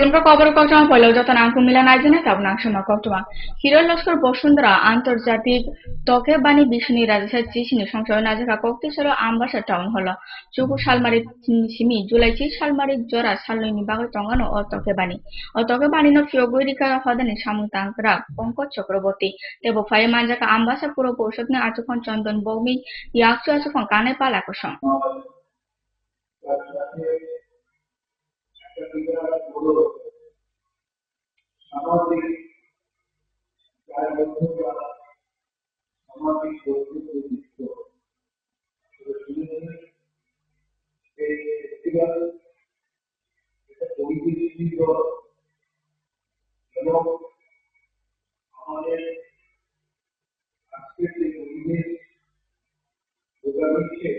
Filmka খবর কক্টমা পয়লাও যতন আঙ্কু Milan আয়োজনে তাবন আংশমা কক্টমা হিরোল লস্কর বসুন্ধরা আন্তর্জাতিক তকে বাণী বিষ্ণু রাজশাহী চিসিনি সংসদ নাজেকা কক্তেশ্বর আমবাসা টাউন হল চুকু সালমারি সিমি জুলাই চি সালমারি জরা সালনি বাগৈ টঙ্গানো ও তকে বাণী ন ফিওগৈরিকা হদানি সামুং তাংকরা পঙ্কজ চক্রবর্তী তেব ফায়ে মানজাকা আমবাসা পুরো পরিষদনে আচুখন চন্দন বৌমি ইয়াকচু আচুখন কানে পাল আকর্ষণ সামাজিক সামাজিক এবং আমাদের আজকের যে পরিবেশ দিচ্ছে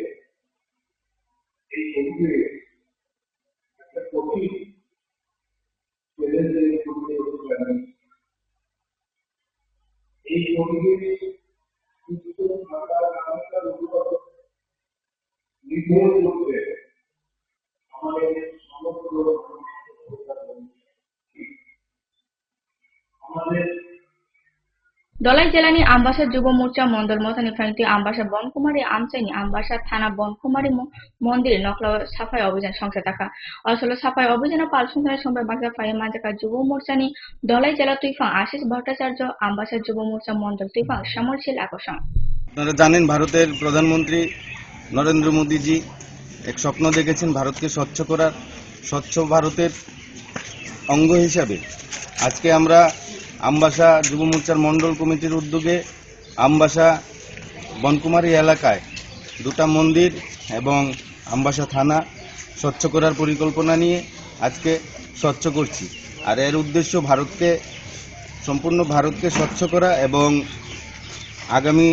এই পরিবেশ একটা কঠিন এই পরিবেশ সুস্থ থাকার নির্ভর করতে আমাদের সমগ্র আমাদের দলাই জেলানি আমবাসা যুব মোর্চা মন্ডল মতানি ফাইনতি আমবাসা বনকুমারী আমচাইনি আমবাসা থানা বনকুমারী মন্দির নকলা সাফাই অভিযান সংস্থা থাকা আসলে সাফাই অভিযান পালসংখ্যার সময় বাগা ফাইয়ে মাজাকা যুব মোর্চানি দলাই জেলা তুইফাং আশিস ভট্টাচার্য আমবাসা যুব মোর্চা মন্ডল তুইফাং শ্যামলশীল আকর্ষণ। আপনারা জানেন ভারতের প্রধানমন্ত্রী নরেন্দ্র মোদীজি এক স্বপ্ন দেখেছেন ভারতকে স্বচ্ছ করার, স্বচ্ছ ভারতের অঙ্গ হিসাবে আজকে আমরা আমবাসা যুব মোর্চার মন্ডল কমিটির উদ্যোগে আমবাসা বনকুমারী এলাকায় দুটা মন্দির এবং আমবাসা থানা স্বচ্ছ করার পরিকল্পনা নিয়ে আজকে স্বচ্ছ করছি। আর এর উদ্দেশ্য সম্পূর্ণ ভারতকে স্বচ্ছ করা এবং আগামী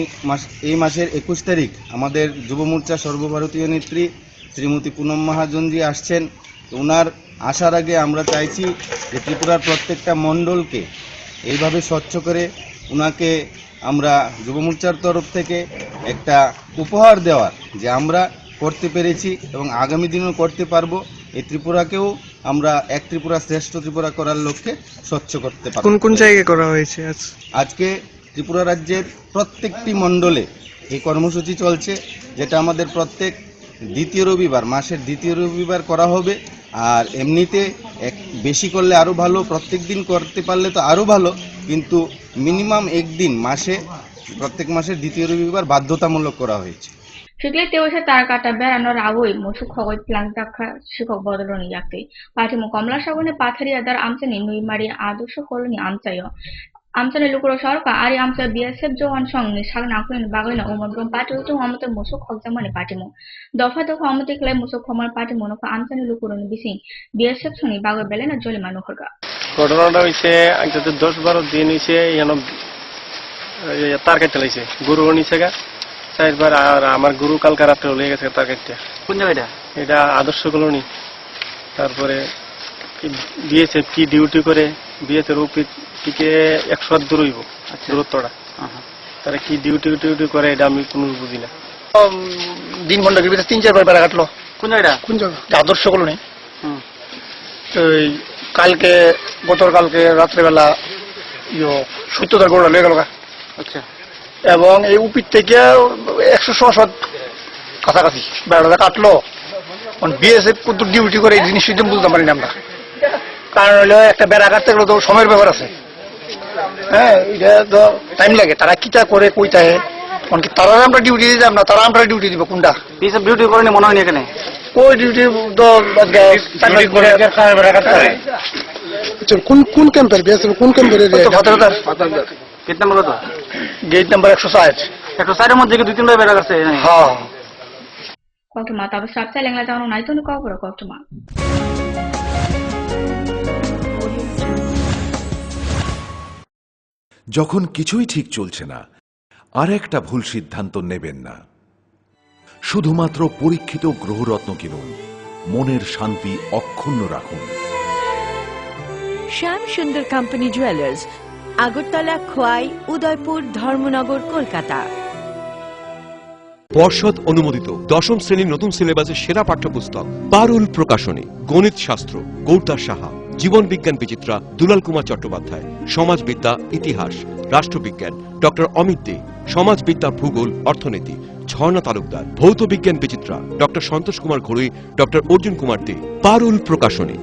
এই মাসের 21 তারিখ আমাদের যুব মোর্চা সর্বভারতীয় নেত্রী শ্রীমতী পুনম মহাজনজি আসছেন। ওনার আসার আগে আমরা চাইছি যে ত্রিপুরার প্রত্যেকটা মণ্ডলকে এইভাবে স্বচ্ছ করে ওনাকে আমরা যুব মোর্চার তরফ থেকে একটা উপহার দেওয়ার, যে আমরা করতে পেরেছি এবং আগামী দিনেও করতে পারবো। এই ত্রিপুরাকেও আমরা এক ত্রিপুরা শ্রেষ্ঠ ত্রিপুরা করার লক্ষ্যে স্বচ্ছ করতে পারব। কোন কোন জায়গায় করা হয়েছে আজকে ত্রিপুরা রাজ্যের প্রত্যেকটি মণ্ডলে এই কর্মসূচি চলছে, যেটা আমাদের প্রত্যেক দ্বিতীয় রবিবার, মাসের দ্বিতীয় রবিবার করা হবে। আর এমনিতে বেশি করলে আরও ভালো, প্রত্যেক দিন করতে পারলে তো আরও ভালো, কিন্তু মিনিমাম একদিন প্রত্যেক মাসের দ্বিতীয় রবিবার বাধ্যতামূলক করা হয়েছে। শিখলে তেওসে তার কাটা বেড়ানোর আবই মসু খগই প্লাং দেখা শিক্ষক বদলনি যাকে পাঠিমু কমলা সাগনে পাথারি আদার আমচানি নুইমারি আদর্শ কলোনি আমচাইও আমচানি লুকুরো সরকার আরি আমচা বিএসএফ জওয়ান সংনি সাগনা আকুন বাগৈনা উমরগম পাটি উচ্চ আমতে মসু খগজামানি পাঠিমু দফা দফা আমতে ক্লাই মসু খমার পাঠিমু নক আমচানি লুকুরনি বিসিং বিএসএফ সনি বাগৈ বেলেনা জলিমা নখরগা ঘটনাটা হইছে যদি 10-12 দিন হইছে ইয়ানো তার কেটে লাইছে গরু নিছে গা চারবার। আর আমার গরু কালকে রাত্রে হয়ে গেছে তার কেটে। কোন জায়গাটা? এটা আদর্শ কলোনি। তারপরে বিএসএফ কি ডিউটি করে, বিএসএফ উপর থেকে 100 দূর হইব দূরত্বটা, তারা কি ডিউটি করে এটা আমি কোনো বুঝি না। দিন ঘন্টা 3-4 বার বেড়া কাটলো। কোন জায়গাটা? কোন জায়গা? আদর্শ কলোনি। গতকালকে রাত্রেবেলা সত্যতার গরুটা লেগে গেল। আচ্ছা। এবং এই উপির থেকে 100 কাছাকাছি বেড়াটা কাটলো। বিএসএফ কত ডিউটি করে এই জিনিস বুঝতে পারি না আমরা। কারণ হলো একটা বেড়া কাটতে গেলে তো সময়ের ব্যাপার আছে। হ্যাঁ, এটা তো টাইম লাগে। তারা কিটা করে কইতা এমনকি তারা আমরা ডিউটি দিতাম না, তারা আমরা ডিউটি দিব। কোনটা বিএসএফ ডিউটি করেনি মনে হয় না এখানে। ওই ডিউটি তো কোন ক্যাম্পের বিএসএফ কোন ক্যাম্পের? গেট নাম্বার কত? Gate number 160। 160 এর মধ্যে কি 2-3 বার বেড়া গেছে? হ্যাঁ। কক্টমা তবে সাবচা লেংলা জানো নাই তো কবর কক্টমা। যখন কিছুই ঠিক চলছে না, আর একটা ভুল সিদ্ধান্ত নেবেন না। শুধুমাত্র পরীক্ষিত গ্রহরত্ন কিনুন, মনের শান্তি অক্ষুণ্ণ রাখুন। শ্যাম সুন্দর কোম্পানি জুয়েলার্স, আগরতলা, খোয়াই, উদয়পুর, ধর্মনগর, কলকাতা। পর্ষদ অনুমোদিত 10ম শ্রেণীর নতুন সিলেবাসের সেরা পাঠ্যপুস্তক পারুল প্রকাশনী, গণিত শাস্ত্র, গৌরদাস সাহা, জীবন বিজ্ঞান বিচিত্রা দুলাল কুমার চট্টোপাধ্যায়, সমাজবিদ্যা ইতিহাস রাষ্ট্রবিজ্ঞান ডক্টর অমিত দে, সমাজবিদ্যা ভূগোল অর্থনীতি ঝর্ণা তালুকদার, ভৌত বিজ্ঞান বিচিত্রা ডক্টর সন্তোষ কুমার ঘড়ুই, doctor Arjun Kumar De, Parul Prakashani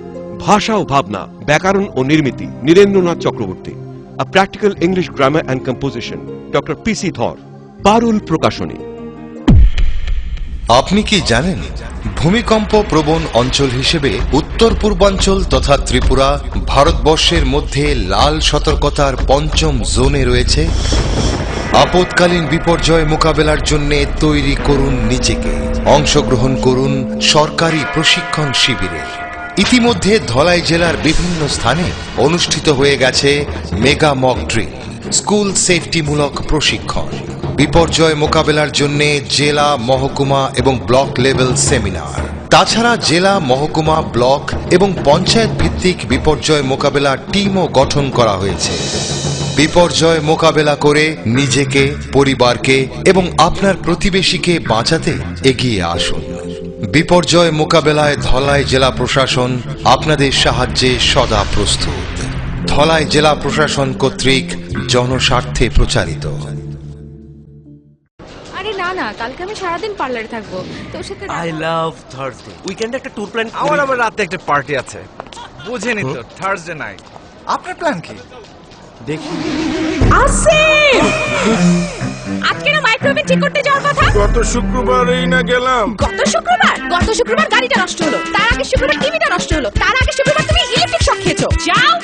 Bhasha o Bhabna Byakaran o Nirmiti Nirendranath Chakraborty, a practical English grammar and composition doctor PC Dhar, Parul প্রকাশনী। আপনি কি জানেন ভূমিকম্প প্রবণ অঞ্চল হিসেবে উত্তর পূর্বাঞ্চল তথা ত্রিপুরা ভারতবর্ষের মধ্যে লাল সতর্কতার পঞ্চম জোনে রয়েছে? আপৎকালীন বিপর্যয় মোকাবেলার জন্য তৈরি করুন নিজেকে, অংশগ্রহণ করুন সরকারি প্রশিক্ষণ শিবিরে। ইতিমধ্যে ধলাই জেলার বিভিন্ন স্থানে অনুষ্ঠিত হয়ে গেছে মেগা মক ড্রিল, স্কুল সেফটিমূলক প্রশিক্ষণ, বিপর্যয় মোকাবেলার জন্য জেলা মহকুমা এবং ব্লক লেভেল সেমিনার। তাছাড়া জেলা মহকুমা ব্লক এবং পঞ্চায়েত ভিত্তিক বিপর্যয় মোকাবেলা টিমও গঠন করা হয়েছে। বিপর্যয় মোকাবেলা করে নিজেকে, পরিবারকে এবং আপনার প্রতিবেশীকে বাঁচাতে এগিয়ে আসুন। বিপর্যয় মোকাবেলায় ধলাই জেলা প্রশাসন আপনাদের সাহায্যে সদা প্রস্তুত। ধলাই জেলা প্রশাসন কর্তৃক জনস্বার্থে প্রচারিত। আরে না না, কালকে আমি সারাদিন পার্লারে থাকবো, তোর সাথে আই লাভ থার্সডে। উইকেন্ডে একটা ট্যুর প্ল্যান। আমার আবার রাতে একটা পার্টি আছে, বুঝেনি তো, থার্সডে নাইট। আপনার প্ল্যান কি? দেখি আসিফ, আজকে না মাইক্রোওয়েভ ঠিক করতে যাওয়ার কথা। গত শুক্রবারই না গেলাম। গত শুক্রবার গাড়িটা নষ্ট হলো, তার আগে শুক্রবার টিভিটা নষ্ট হলো, তার আগে শুক্রবার তুমি ইলেকট্রিক শক খেয়েছো। যাও।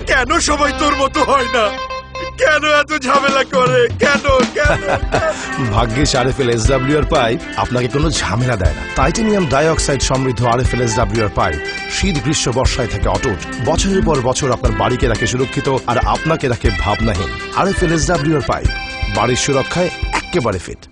কেন সবাই তোর মতো হয় না? কেন এত ঝামেলা করে? কেন কেন? ভাগ্যিস আরএফএল এসডব্লিউআর পাইপ আপনাকে কোনো ঝামেলা দেয় না। টাইটানিয়াম ডাইঅক্সাইড সমৃদ্ধ আরএফএল এসডব্লিউআর পাইপ শীত গ্রীষ্ম বর্ষায় থাকে অটুট, বছরের পর বছর আপনার বাড়িকে রাখে সুরক্ষিত আর আপনাকে রাখে ভাবনাহীন। আরএফএল এসডব্লিউআর পাইপ বাড়ির সুরক্ষায় একেবারে ফিট।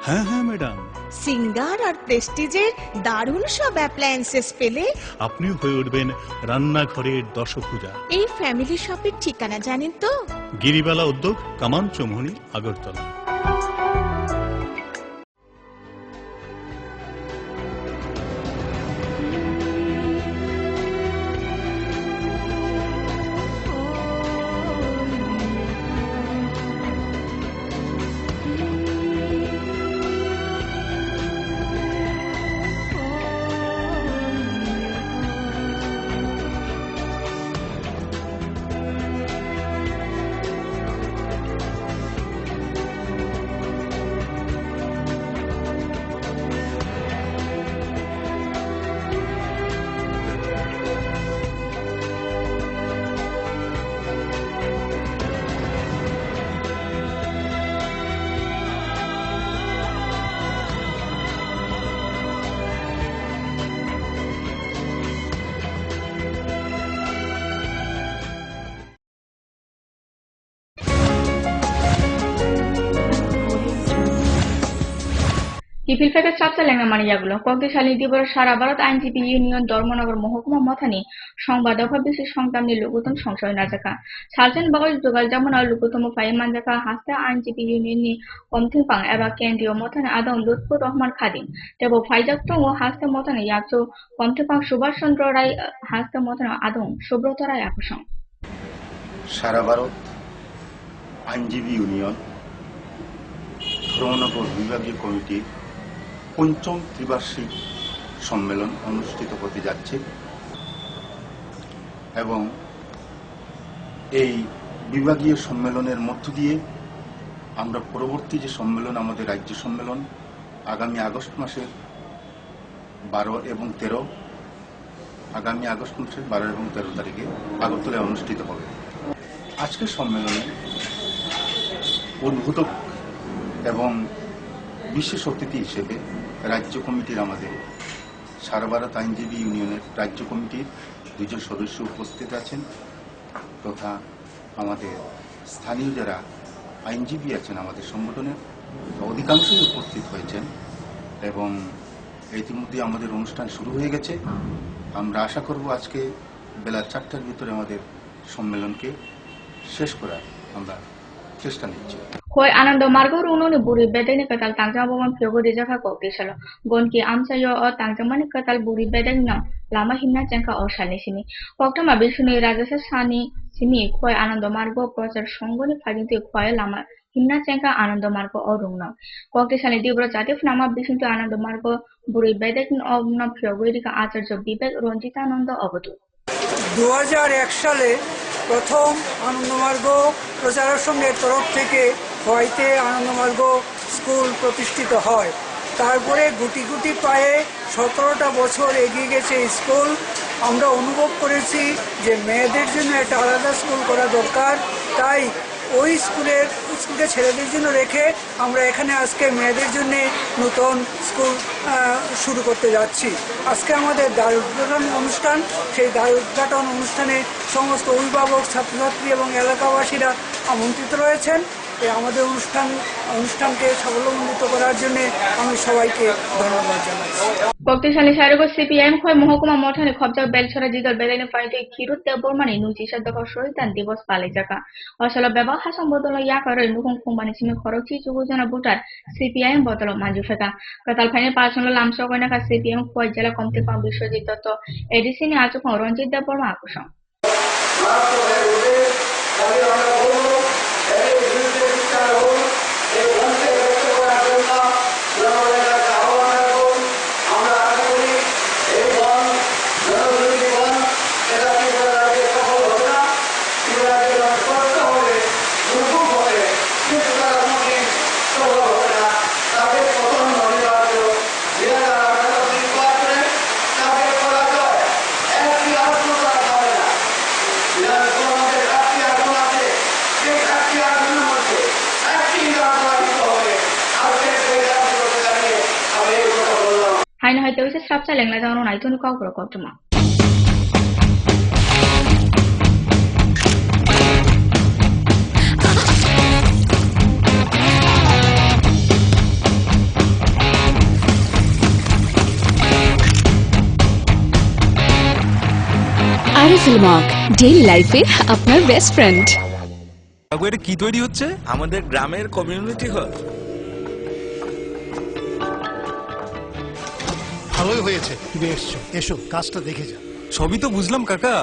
হ্যাঁ হ্যাঁ ম্যাডাম, সিঙ্গার আর প্রেস্টিজের দারুণ সব অ্যাপ্লায়েন্সেস পেলে আপনিও হয়ে উঠবেন রান্নাঘরের দশভুজা। এই ফ্যামিলি শপের ঠিকানা জানেন তো? গিরিবালা উদ্যোগ, কামান চৌমুহনী, আগরতলা। কিফিলফেকের সাতটা লেঙ্গামারিয়াগুলো কক্সশালী দিবস সারা ভারত আইনজীবী ইউনিয়ন ধর্মনগর মহকুমা মথানি সংবাদ অভাবিসি সংগ্রামী লুকুতম সংশয় নাজাকা সার্জেন্ট বাগজ যোগাল যেমন লুকুতম ফাই মানজাকা হাস্তে আইনজীবী ইউনিয়ননি কমথিংপাং এবা কেন্দ্রীয় মথানি আদম লুৎফুর রহমান খাদিম তেবো ফাইজাক্তং ও হাস্তে মথানি ইয়াকচো কমথিংপাং সুভাষ চন্দ্র রায় হাস্তে মথানি আদম সুব্রত রায় আকর্ষণ। সারা ভারত আইনজীবী ইউনিয়ন ধর্মনগর বিভাগীয় কমিটির পঞ্চম ত্রিবার্ষিক সম্মেলন অনুষ্ঠিত হতে যাচ্ছে এবং এই বিভাগীয় সম্মেলনের মধ্য দিয়ে আমরা পরবর্তী যে সম্মেলন আমাদের রাজ্য সম্মেলন আগামী আগস্ট মাসের 12 এবং 13 আগামী আগস্ট মাসের 12 এবং 13 তারিখে আগরতলায় অনুষ্ঠিত হবে। আজকের সম্মেলনে উদ্বোধক এবং বিশেষ অতিথি হিসেবে রাজ্য কমিটির আমাদের সারা ভারত আইনজীবী ইউনিয়নের রাজ্য কমিটির 2 জন সদস্য উপস্থিত আছেন তথা আমাদের স্থানীয় যারা আইনজীবী আছেন আমাদের সংগঠনের অধিকাংশই উপস্থিত হয়েছেন এবং ইতিমধ্যে আমাদের অনুষ্ঠান শুরু হয়ে গেছে। আমরা আশা করব আজকে বেলা 4টার ভিতরে আমাদের সম্মেলনকে শেষ করার আমরা চেষ্টা নিচ্ছি। Khoi Anando Margo Runo ni Buri Bedeni Katal Tangja Boman Pyogo Dijaka Kokisalo. Gonki Amsayo or Tangjamani Katal Buri Bedeng na Lama Himna Chanka or Shanisini. Koktama Bishuni Rajasa Sani Simi Khoi Anando Margo Project Shongoni Pagiti Khoi Lama Himna Chanka Anando Margo or Rungna. Kokisani Dibro Jatif Nama Bishin to Anando Margo Buri Bedek of Na Pyogo Dika Archer of Bibek Ronjita Nanda Obotu. 2001 সালে প্রথম আনন্দমার্গ প্রচারক সংঘের তরফ থেকে খোয়াইতে Ananda Marga school প্রতিষ্ঠিত হয়। তারপরে গুটি গুটি পায়ে 17টা বছর এগিয়ে গেছে স্কুল। আমরা অনুভব করেছি যে মেয়েদের জন্য একটা আলাদা স্কুল করা দরকার, তাই ওই স্কুলকে ছেলেদের জন্য রেখে আমরা এখানে আজকে মেয়েদের জন্য নতুন স্কুল শুরু করতে যাচ্ছি। আজকে আমাদের দ্বার-উদ্ঘাটন অনুষ্ঠান, সেই দ্বার-উদ্ঘাটন অনুষ্ঠানে সমস্ত অভিভাবক, ছাত্রছাত্রী এবং এলাকাবাসীরা আমন্ত্রিত রয়েছেন। আমাদের অনুষ্ঠানকে সাফল্যমণ্ডিত করার জন্য আমি সবাইকে ধন্যবাদ জানাচ্ছি। Koktisani Sharigo CPM Khoi Mohokuma Mothani Khobja Belchora Jidol Bedeni Paite Kirut Debormani Nuji Shadaka Shoitan Divos Palijaka. Osalo Beba Hasan Bodolo Yakare Nukun Kumbani Simi Khorochi Chugujana Butar CPM Botolo Manjufeka. Katal Pani Pasolo Lamso Konaka CPM Khoi Jela Komti Pam Bishojit Toto Edisini Achukon Ronjit Deborma Akushan. Haina hai teu se strapsa lengla jano nai tuni kau kro kotuma. RFL mark daily লাইফে আপনার best friend. এটা কি তৈরি হচ্ছে? আমাদের গ্রামের community hall. ভালোই হয়েছে তুমি এসছো, এসো কাজটা দেখে যা। সবই তো বুঝলাম কাকা,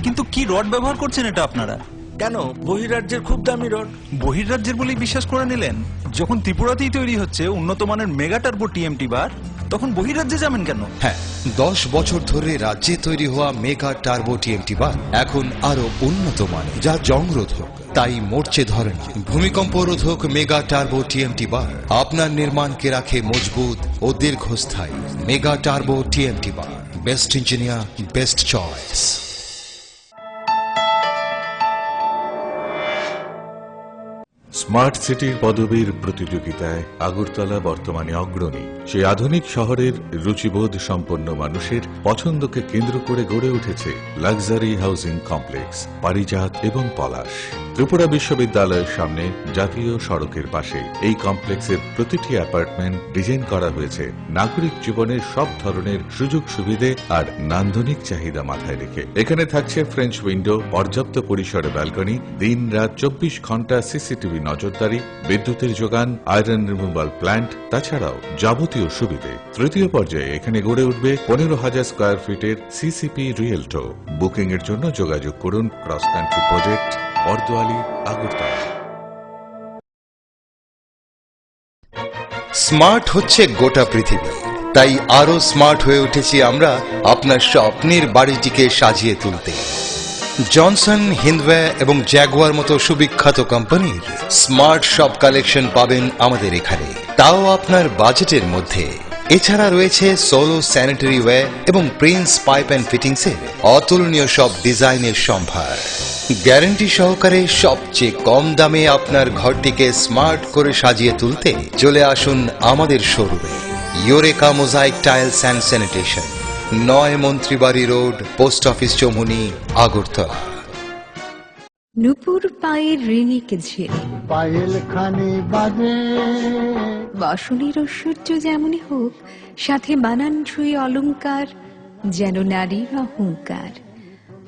কিন্তু কি রড ব্যবহার করছেন এটা আপনারা? কেন, বহিরাজ্যের খুব দামি রড। বহিরাজ্যের বলেই বিশ্বাস করে নিলেন? যখন ত্রিপুরাতেই তৈরি হচ্ছে উন্নত মানের মেগা টার্বো টিএমটি বার, তখন বহিরাজ্যে যাবেন কেন? হ্যাঁ, 10 বছর ধরে রাজ্যে তৈরি হওয়া মেগা টার্বো টিএমটি বার এখন আরো উন্নত মানের, যা জংরোধক, তাই মরচে ধরে না। ভূমিকম্প রোধক মেগা টার্বো টিএমটি বার আপনার নির্মাণকে রাখে মজবুত ও দীর্ঘস্থায়ী। মেগা টার্বো টিএমটি বার, best engineer, best choice. Smart সিটির পদবীর প্রতিযোগিতায় আগরতলা বর্তমানে অগ্রণী। সেই আধুনিক শহরের রুচিবোধ সম্পন্ন মানুষের পছন্দকে কেন্দ্র করে গড়ে উঠেছে লাক্সারি হাউজিং কমপ্লেক্স পারিজাত এবং পলাশ। ত্রিপুরা বিশ্ববিদ্যালয়ের সামনে জাতীয় সড়কের পাশে এই কমপ্লেক্সের প্রতিটি অ্যাপার্টমেন্ট ডিজাইন করা হয়েছে নাগরিক জীবনের সব ধরনের সুযোগ সুবিধে আর নান্দনিক চাহিদা মাথায় রেখে। এখানে থাকছে ফ্রেঞ্চ উইন্ডো, পর্যাপ্ত পরিসরে ব্যালকনি, দিন রাত 24 ঘন্টা সিসিটিভি নজরদারি, বিদ্যুতের যোগান, আয়রন রিমুভাল প্ল্যান্ট, তাছাড়াও যাবতীয় সুবিধে। তৃতীয় পর্যায়ে এখানে গড়ে উঠবে 15,000 স্কয়ার ফিটের সিসিপি রিয়েলটো। বুকিং এর জন্য যোগাযোগ করুন cross country project, Bordowali, Agartala. Smart হচ্ছে গোটা পৃথিবী, তাই আরো স্মার্ট হয়ে উঠেছি আমরা আপনার স্বপ্নের বাড়িটিকে সাজিয়ে তুলতে। জনসন, হিন্দওয়ে এবং জ্যাগুয়ার মতো সুবিখ্যাত কোম্পানির স্মার্ট সব কালেকশন পাবেন আমাদের এখানে, তাও আপনার বাজেটের মধ্যে। এছাড়া রয়েছে সোলো স্যানিটারি ওয়্যার এবং প্রিন্স পাইপ অ্যান্ড ফিটিংসের অতুলনীয় সব ডিজাইনের সম্ভার। গ্যারান্টি সহকারে সবচেয়ে কম দামে আপনার ঘরটিকে স্মার্ট করে সাজিয়ে তুলতে চলে আসুন আমাদের শোরুমে। Eureka mosaic tiles and sanitation, 9 Mantribari road, post office Choumuhani, Agartala. নুপুর পায়ের ঋণিকে ঝেড়ে পায়েল খানে বাজে বাসনের ঐশ্বর্য যেমনই হোক, সাথে মানানসই অলংকার, যেন নারীর অহংকার।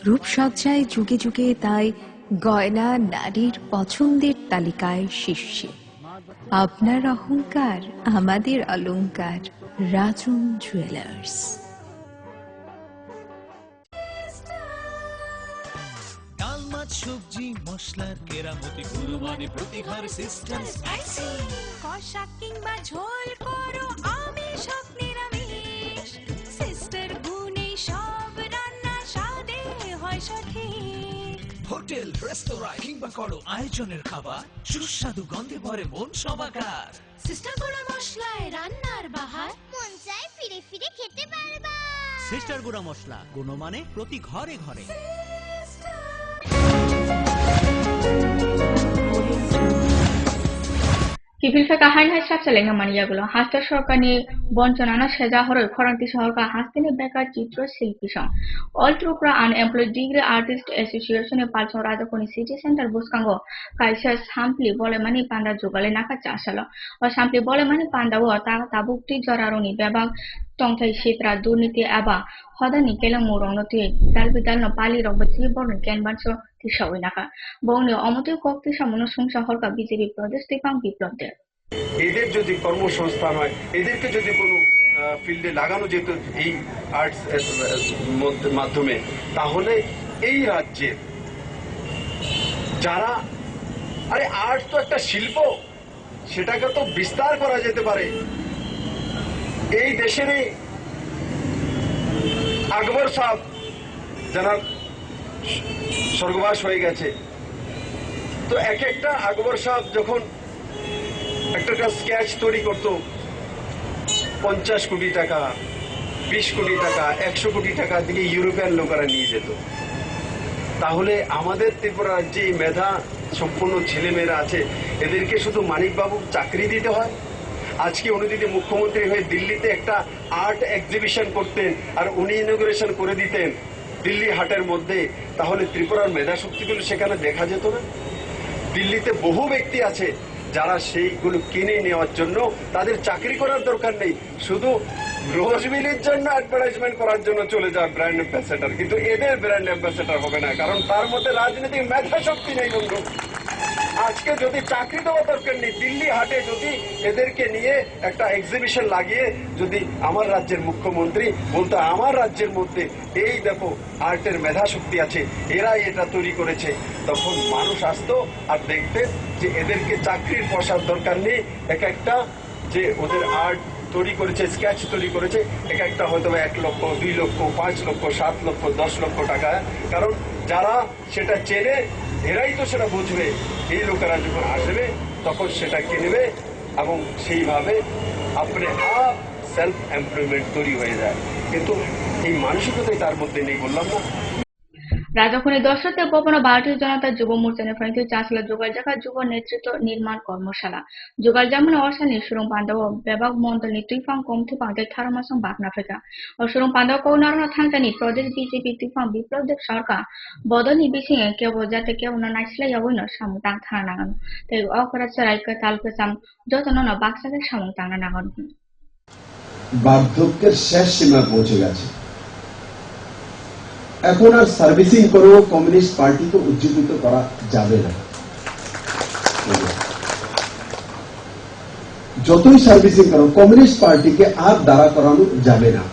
রূপসজ্জায় যুগে যুগে তাই গয়না নারীর পছন্দের তালিকায় শীর্ষে। আপনার অহংকার আমাদের অলংকার। রাজন জুয়েলার্স। ডাল মাছ সবজি মশলার কেরামতি গুরুমানি প্রতি ঘর সিস্টেম স্পাইসি। কষা কিংবা ঝোল করো আমিষ হোক নিরামিষ, সিস্টার গুণে সব রান্না স্বাদে হয় সঠিক। হোটেল রেস্তোরাঁ কিংবা করো আয়োজনের খাবার, সুস্বাদু গন্ধে ভরে মন সবাকার। সিস্টার গুঁড়া মশলায় রান্নার বাহার, মন চায় ফিরে ফিরে খেতে পারবা। সিস্টার গুঁড়া মশলা, গুণমানে প্রতি ঘরে ঘরে। Kifil feka hain hai sab seleng mania gulo hastar sorkani bonchonana seja horoi khoranti shahorka hastini bekar chitro shilpi song all tripura unemployed degree artist association e palchon rajakoni city center buskango kaisa sampli bole mani panda jogale naka chasalo o sampli bole mani panda o ta tabukti joraroni bebang tongthai shitra durniti aba hodani kelang muronoti dalbidal no pali robati born kenbanso tishawi naka bongni omoti kokti samono sungsa horka BJP pradesh tikang biplobde এদের যদি কর্মসংস্থান হয়, এদেরকে যদি কোনো ফিল্ডে লাগানো যেত এই আর্টস মাধ্যমে, তাহলে এই রাজ্যের যারা আর্টস তো একটা শিল্প, সেটাকে তো বিস্তার করা যেতে পারে। এই দেশেরই আকবর সাহেব যারা স্বর্গবাস হয়ে গেছে, তো এক একটা আকবর সাহেব যখন একটা স্কেচ তৈরি করতো 50 কোটি টাকা, 20 কোটি টাকা, 100 কোটি টাকা দিয়ে ইউরোপিয়ান লোকেরা নিয়ে যেত। তাহলে আমাদের ত্রিপুরা রাজ্যে মেধা সম্পন্ন ছেলেমেয়েরা আছে, এদেরকে শুধু মানিকবাবু চাকরি দিতে হয়? আজকে উনি যদি মুখ্যমন্ত্রী হয়ে দিল্লিতে একটা আর্ট এক্সিবিশন করতেন আর উনি ইনগুরেশন করে দিতেন দিল্লি হাটের মধ্যে, তাহলে ত্রিপুরার মেধা শক্তিগুলো সেখানে দেখা যেত না? দিল্লিতে বহু ব্যক্তি আছে যারা সেইগুলো কিনে নেওয়ার জন্য, তাদের চাকরি করার দরকার নেই, শুধু রোজমিলির জন্য অ্যাডভার্টাইজমেন্ট করার জন্য চলে যায় ব্র্যান্ড অ্যাম্বাসেডার। কিন্তু এদের ব্র্যান্ড অ্যাম্বাসেডার হবে না, কারণ তার মধ্যে রাজনৈতিক মেধা শক্তি নেই বন্ধু। আজকে যদি চাকরি দেওয়া দরকার নেই, দিল্লি হাটে যদি এদেরকে নিয়ে একটা এক্সিবিশন লাগিয়ে যদি আমার রাজ্যের মুখ্যমন্ত্রী বলতো আমার রাজ্যের মধ্যে এই দেখো আর্টের মেধা শক্তি আছে, এরাই এটা তৈরি করেছে, তখন মানুষ আসতো আর দেখতে যে এদেরকে চাকরির পয়সার দরকার নেই। এক একটা যে ওদের আর্ট তৈরি করেছে, স্কেচ তৈরি করেছে, এক একটা হয়তো 1 লক্ষ, 2 লক্ষ, 5 লক্ষ, 7 লক্ষ, 10 লক্ষ টাকা। কারণ যারা সেটা চেনে এরাই তো সেটা বুঝবে। এই লোকেরা যখন আসবে তখন সেটা কিনবে এবং সেইভাবে আপনি সেলফ এমপ্লয়মেন্ট তৈরি হয়ে যায়। কিন্তু এই মানসিকতাই তার মধ্যে নেই, বললাম না। রাজধানী দশরথে ভবন ভারতীয় জনতা যুব মোর্চা নেফাইতে চাষলা যোগাল জায়গা যুব নেতৃত্ব নির্মাণ কর্মশালা যোগাল জামুন অসানি সুরং পান্ডব বেবাগ মন্ডলনি তুইফাং কমথি পাঁচে থারমাসং বাগনা ফেকা ও সুরং পান্ডব কৌনারনা থাংজানি প্রদেশ বিজেপি তুইফাং বিপ্লব দেব সরকার বদনি বিসিঙে কেবল যাতে কেউ নাইসলাই অবৈন সামুং তাং থানা নাগান তাই অকরা চরাইকে তালকে সাম যতন বাক্সাকে সামুং তাংনা নাগান বার্ধক্যের শেষ সীমা পৌঁছে গেছে। এখন আর সার্ভিসিং করেও কমিউনিস্ট পার্টিকে উজ্জীবিত করা যাবে না। যতই সার্ভিসিং করো কমিউনিস্ট পার্টিকে আর দাঁড়া করানো যাবে না,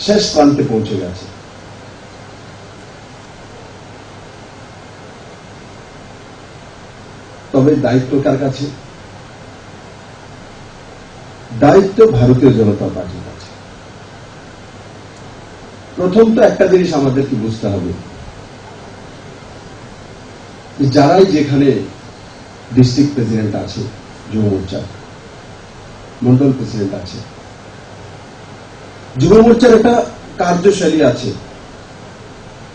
শেষ প্রান্তে পৌঁছে গেছে। তবে দায়িত্ব কার কাছে? দায়িত্ব ভারতীয় জনতা পার্টির কাছে। প্রথম তো একটা জিনিস আমাদেরকে বুঝতে হবে, যারাই যেখানে ডিস্ট্রিক্ট প্রেসিডেন্ট আছে, যুব মোর্চা মন্ডল প্রেসিডেন্ট আছে, যুব মোর্চার একটা কার্যশৈলী আছে,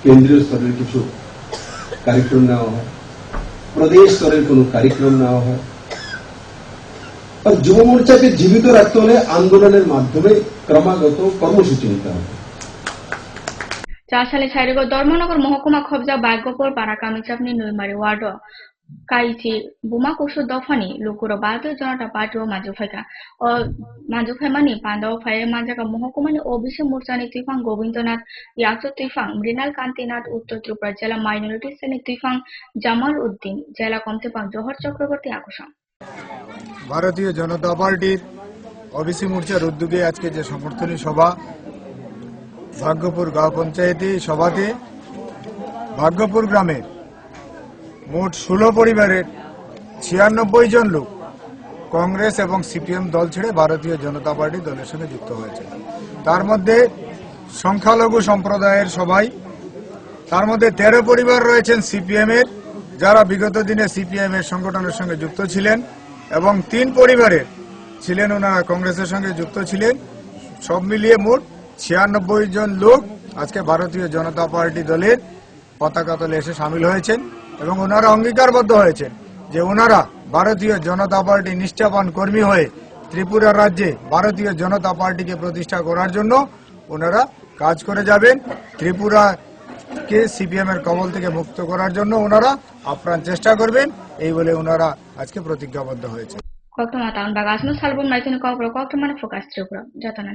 কেন্দ্রীয় স্তরের কিছু কার্যক্রম নেওয়া হয়, প্রদেশ স্তরের কোন কার্যক্রম নেওয়া হয়। আর যুব মোর্চাকে জীবিত রাখতে হলে আন্দোলনের মাধ্যমে ক্রমাগত কর্মসূচি নিতে হবে। 4 সালে ছাইরেগড় ধর্মনগর মহকুমা খবজা ভাগ্যপুর পারাকামি চাপনি নৈমারি ওয়ার্ড কাইচি বুমা কুসু দফানি লুকুর ভারতীয় জনতা পার্টি ও মাজুফাইমানি পান্ডাও ফায়ে মাজাকা মহকুমানি ওবিসি মোর্চানি তুইফাং গোবিন্দনাথ ইয়াকু তুইফাং মৃণাল কান্তিনাথ উত্তর ত্রিপুরা জেলা মাইনরিটি শ্রেণী তুইফাং জামাল উদ্দিন জেলা কমতিপাং জহর চক্রবর্তী আকর্ষণ। ভারতীয় জনতা পার্টির ওবিসি মোর্চার উদ্যোগে আজকে যে সমর্থনী সভা ভাগ্যপুর গাঁও পঞ্চায়েতে সভাতে ভাগ্যপুর গ্রামের মোট 16 পরিবারের 96 জন লোক কংগ্রেস এবং সিপিএম দল ছেড়ে ভারতীয় জনতা পার্টি দলের সঙ্গে যুক্ত হয়েছে। তার মধ্যে সংখ্যালঘু সম্প্রদায়ের সবাই, তার মধ্যে 13 পরিবার রয়েছেন সিপিএম এর, যারা বিগত দিনে সিপিএম এর সংগঠনের সঙ্গে যুক্ত ছিলেন, এবং 3 পরিবারের ছিলেন ওনারা কংগ্রেসের সঙ্গে যুক্ত ছিলেন। সব মিলিয়ে মোট 96 জন লোক আজকে ভারতীয় জনতা পার্টি দলের পতাকা তলে এসে সামিল হয়েছেন এবং ওনারা অঙ্গীকারবদ্ধ হয়েছেন যে ওনারা ভারতীয় জনতা পার্টি নিষ্ঠাবান কর্মী হয়ে ত্রিপুরা রাজ্যে ভারতীয় জনতা পার্টিকে প্রতিষ্ঠা করার জন্য ওনারা কাজ করে যাবেন। ত্রিপুরাকে সিপিএম এর কবল থেকে মুক্ত করার জন্য ওনারা আপ্রাণ চেষ্টা করবেন, এই বলে ওনারা আজকে প্রতিজ্ঞাবদ্ধ হয়েছে। কক্টমা টাউন বাগাসমুস সালবুন মাইথুন কক্র কক্টমান ফোকাস ত্রিপুরা যতনা